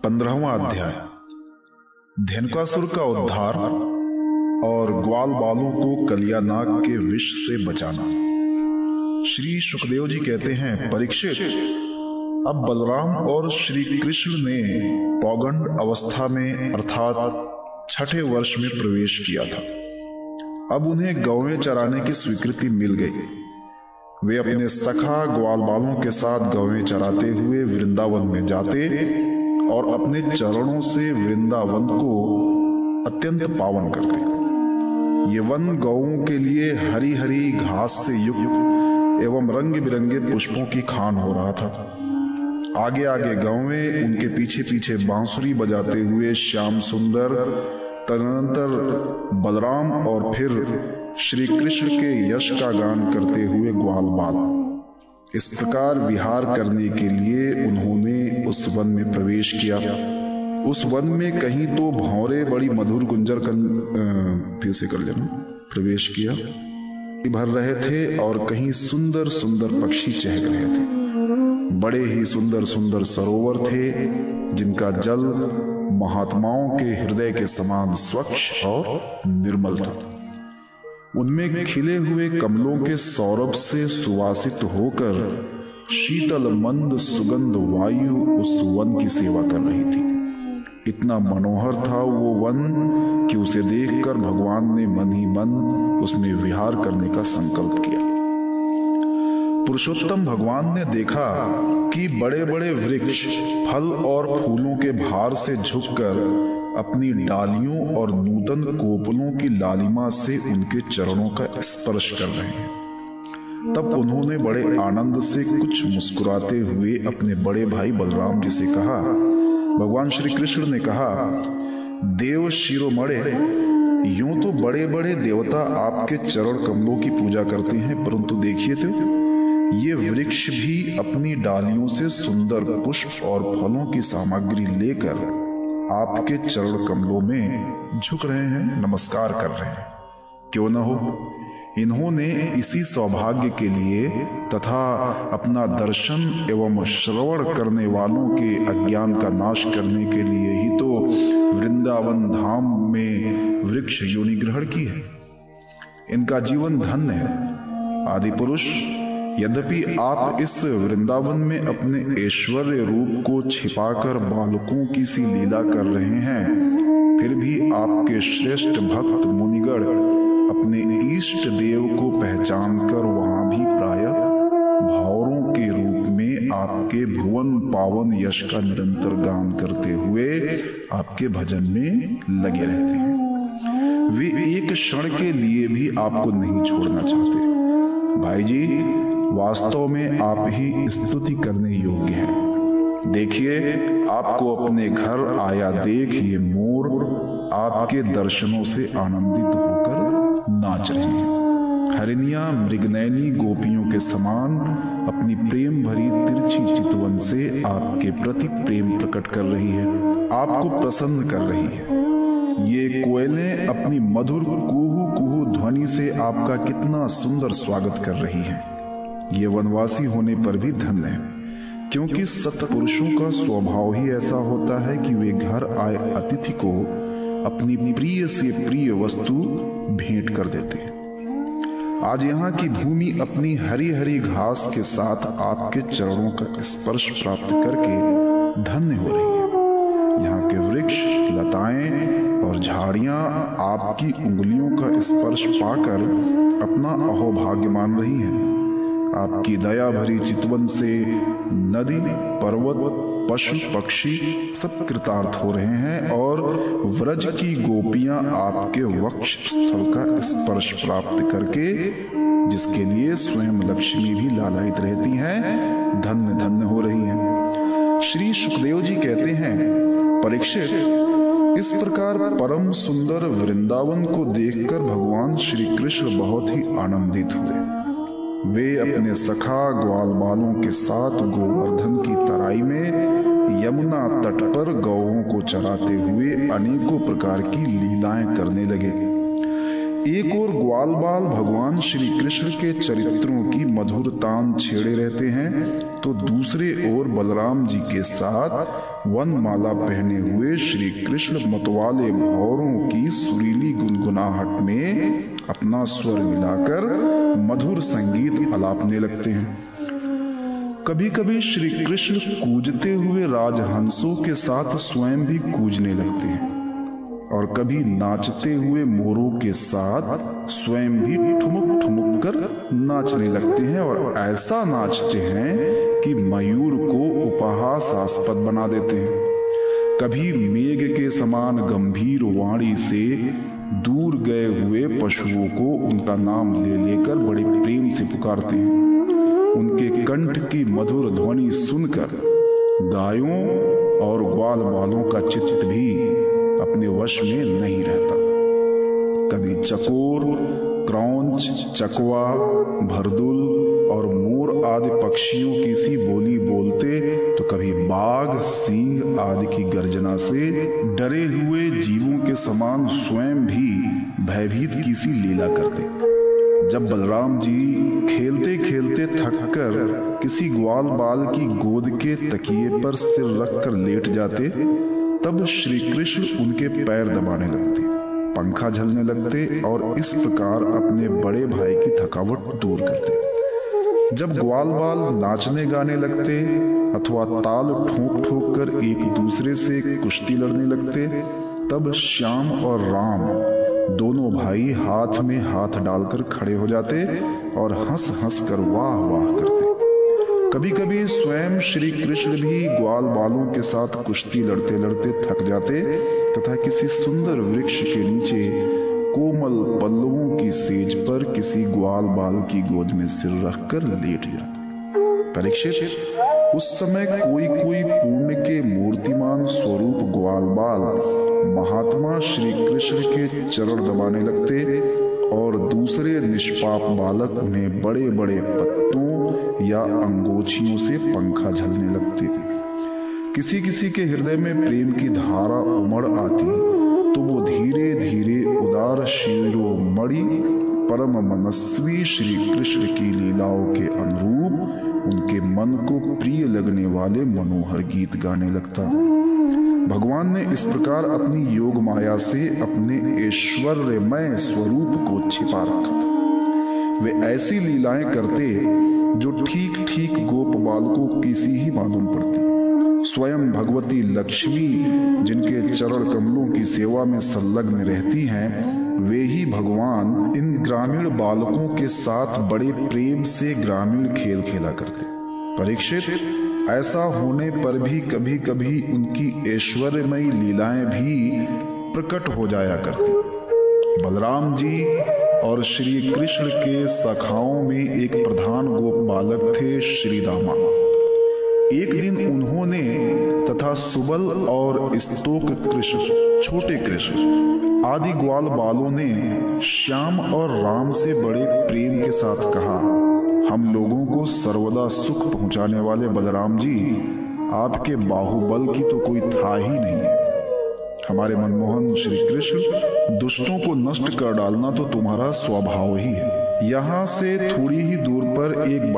15वां अध्याय। धेनुकासुर का उद्धार और ग्वाल बालों को कलियानाग के विष से बचाना। श्री सुखदेव जी कहते हैं, परीक्षित, अब बलराम और श्री कृष्ण ने पौगंड अवस्था में अर्थात छठे वर्ष में प्रवेश किया था। अब उन्हें गौवें चराने की स्वीकृति मिल गई। वे अपने सखा ग्वाल बालों के साथ गौवें चराते हुए वृंदावन में जाते और अपने चरणों से वृंदावन को अत्यंत पावन करते। ये वन गौओं के लिए हरी हरी घास से युक्त एवं रंग बिरंगे पुष्पों की खान हो रहा था। आगे आगे गौवें, उनके पीछे पीछे बांसुरी बजाते हुए श्याम सुंदर, तदनंतर बलराम और फिर श्री कृष्ण के यश का गान करते हुए ग्वाल बाल। इस प्रकार विहार करने के लिए उन्होंने उस वन में प्रवेश किया। उस वन में कहीं तो भौरे बड़ी मधुर गुंजर फिर से कर लेना प्रवेश किया भर रहे थे और कहीं सुंदर सुंदर पक्षी चहक रहे थे। बड़े ही सुंदर सुंदर सरोवर थे जिनका जल महात्माओं के हृदय के समान स्वच्छ और निर्मल था। उनमें खिले हुए कमलों के सौरभ से सुवासित होकर शीतल मंद सुगंध वायु उस वन की सेवा कर रही थी। इतना मनोहर था वो वन कि उसे देखकर भगवान ने मन ही मन उसमें विहार करने का संकल्प किया। पुरुषोत्तम भगवान ने देखा कि बड़े बड़े वृक्ष फल और फूलों के भार से झुककर अपनी डालियों और नूतन कोपलों की लालिमा से उनके चरणों का स्पर्श कर रहे हैं। तब उन्होंने बड़े आनंद से कुछ मुस्कुराते हुए अपने बड़े भाई बलराम जी से कहा। भगवान श्री कृष्ण ने कहा, देव शिरोमणे, यूं तो बड़े बड़े देवता आपके चरण कमलों की पूजा करते हैं, परंतु देखिए तो ये वृक्ष भी अपनी डालियों से सुंदर पुष्प और फलों की सामग्री लेकर आपके चरण कमलों में झुक रहे हैं, नमस्कार कर रहे हैं। क्यों न हो, इन्होंने इसी सौभाग्य के लिए तथा अपना दर्शन एवं श्रवण करने वालों के अज्ञान का नाश करने के लिए ही तो वृंदावन धाम में वृक्ष योनि ग्रहण की है। इनका जीवन धन्य है। आदि पुरुष, यद्यपि आप इस वृंदावन में अपने ऐश्वर्य रूप को छिपाकर बालकों की सी लीला कर रहे हैं, फिर भी आपके श्रेष्ठ भक्त मुनिगण अपने इष्ट देव को पहचानकर वहां भी प्रायः भौरों के रूप में आपके भुवन पावन यश का निरंतर गान करते हुए आपके भजन में लगे रहते हैं। वे एक क्षण के लिए भी आपको नहीं छोड़ना चाहते। भाई जी, वास्तव में आप ही स्तुति करने योग्य हैं। देखिए, आपको अपने घर आया देख ये मोर आपके दर्शनों से आनंदित होकर नाच रहे हैं। हरिणियां मृगनयनी गोपियों के समान अपनी प्रेम भरी तिरछी चितवन से आपके प्रति प्रेम प्रकट कर रही है, आपको प्रसन्न कर रही है। ये कोयलें अपनी मधुर कुहू कुहू ध्वनि से आपका कितना सुंदर स्वागत कर रही हैं। ये वनवासी होने पर भी धन्य है, क्योंकि सत्पुरुषों का स्वभाव ही ऐसा होता है कि वे घर आए अतिथि को अपनी प्रिय से प्रिय वस्तु भेंट कर देते हैं। आज यहाँ की भूमि अपनी हरी हरी घास के साथ आपके चरणों का स्पर्श प्राप्त करके धन्य हो रही है। यहाँ के वृक्ष, लताएं और झाड़ियां आपकी उंगलियों का स्पर्श पाकर अपना अहोभाग्य मान रही हैं। आपकी दया भरी चितवन से नदी, पर्वत, पशु पक्षी सब कृतार्थ हो रहे हैं और व्रज की गोपियां आपके वक्ष स्थल का स्पर्श प्राप्त करके, जिसके लिए स्वयं लक्ष्मी भी लालायित रहती हैं, धन्य धन्य हो रही हैं। श्री सुखदेव जी कहते हैं, परीक्षित, इस प्रकार परम सुंदर वृंदावन को देखकर भगवान श्री कृष्ण बहुत ही आनंदित हुए। वे अपने सखा ग्वाल बालों के साथ गोवर्धन की तराई में यमुना तट पर गौओं को चराते हुए अनेकों प्रकार की लीलाएं करने लगे। एक और ग्वाल बाल भगवान श्री कृष्ण के चरित्रों की मधुर तान छेड़े रहते हैं तो दूसरे ओर बलराम जी के साथ वनमाला पहने हुए श्री कृष्ण मतवाले भौरों की सुरीली गुनगुनाहट में अपना स्वर मिलाकर मधुर संगीत अलापने लगते हैं। कभी कभी श्री कृष्ण कूजते हुए राजहंसों के साथ स्वयं भी कूजने लगते हैं और कभी नाचते हुए मोरों के साथ स्वयं भी ठुमुक ठुमुक कर नाचने लगते हैं और ऐसा नाचते हैं कि मयूर को उपहासास्पद बना देते हैं। कभी मेघ के समान गंभीर वाणी से दूर गए हुए पशुओं को उनका नाम ले लेकर बड़े प्रेम से पुकारते हैं। उनके कंठ की मधुर ध्वनि सुनकर गायों और ग्वाल बालों का चित्त भी अपने वश में नहीं रहता। कभी चकोर, क्रौंच, चकवा, भरदुल और मोर आदि पक्षियों की सी बोली बोलते तो कभी बाघ, सींग आदि की गर्जना से डरे हुए जीवों के समान स्वयं भी भयभीत की सी लीला करते। जब बलराम जी खेलते खेलते थककर किसी ग्वाल बाल की गोद के तकिए पर सिर रखकर लेट जाते, तब श्री कृष्ण उनके पैर दबाने लगते, पंखा झलने लगते और इस प्रकार अपने बड़े भाई की थकावट दूर करते। जब ग्वाल बाल नाचने गाने लगते अथवा ताल ठोक ठोक कर एक दूसरे से कुश्ती लड़ने लगते, तब श्याम और राम दोनों भाई हाथ में हाथ डालकर खड़े हो जाते और हंस हंस कर वाह वाह करते। कभी कभी स्वयं श्री कृष्ण भी ग्वाल बालों के साथ कुश्ती लड़ते लड़ते थक जाते तथा किसी सुंदर वृक्ष के नीचे कोमल पल्लवों की सेज पर किसी ग्वाल बाल की गोद में सिर रखकर लेट जाते। परीक्षित, उस समय कोई कोई पुण्य के मूर्तिमान स्वरूप ग्वाल बाल महात्मा श्री कृष्ण के चरण दबाने लगते और दूसरे निष्पाप बालक उन्हें बड़े बड़े पत्तों या अंगोछियों से पंखा झलने लगते। किसी किसी के हृदय में प्रेम की धारा उमड़ आती तो वो धीरे धीरे उदार शिरोमणि परम मनस्वी श्री कृष्ण की लीलाओं के अनुरूप उनके मन को प्रिय लगने वाले मनोहर गीत गाने लगता। भगवान ने इस प्रकार अपनी योग माया से अपने ऐश्वर्यमय स्वरूप को छिपा रखा था। वे ऐसी लीलाएं करते जो ठीक ठीक गोप बालकों की सी ही मालूम पड़ती। स्वयं भगवती लक्ष्मी जिनके चरण कमलों की सेवा में संलग्न रहती हैं, वे ही भगवान इन ग्रामीण बालकों के साथ बड़े प्रेम से ग्रामीण खेल खेला करते। परीक्षित, ऐसा होने पर भी कभी कभी उनकी ऐश्वर्यमयी लीलाएं भी प्रकट हो जाया करती। बलराम जी और श्री कृष्ण के सखाओं में एक प्रधान गोप बालक थे श्री दामा। एक दिन उन्होंने तथा सुबल और स्तोक कृष्ण, छोटे कृष्ण आदि ग्वाल बालों ने श्याम और राम से बड़े प्रेम के साथ कहा, हम लोगों को सर्वदा सुख पहुंचाने वाले बलराम जी, आपके बाहुबल की तो कोई था ही नहीं। हमारे मनमोहन श्री कृष्ण, दुष्टों को नष्ट कर डालना तो तुम्हारा स्वभाव ही है। यहाँ से थोड़ी ही दूर पर एक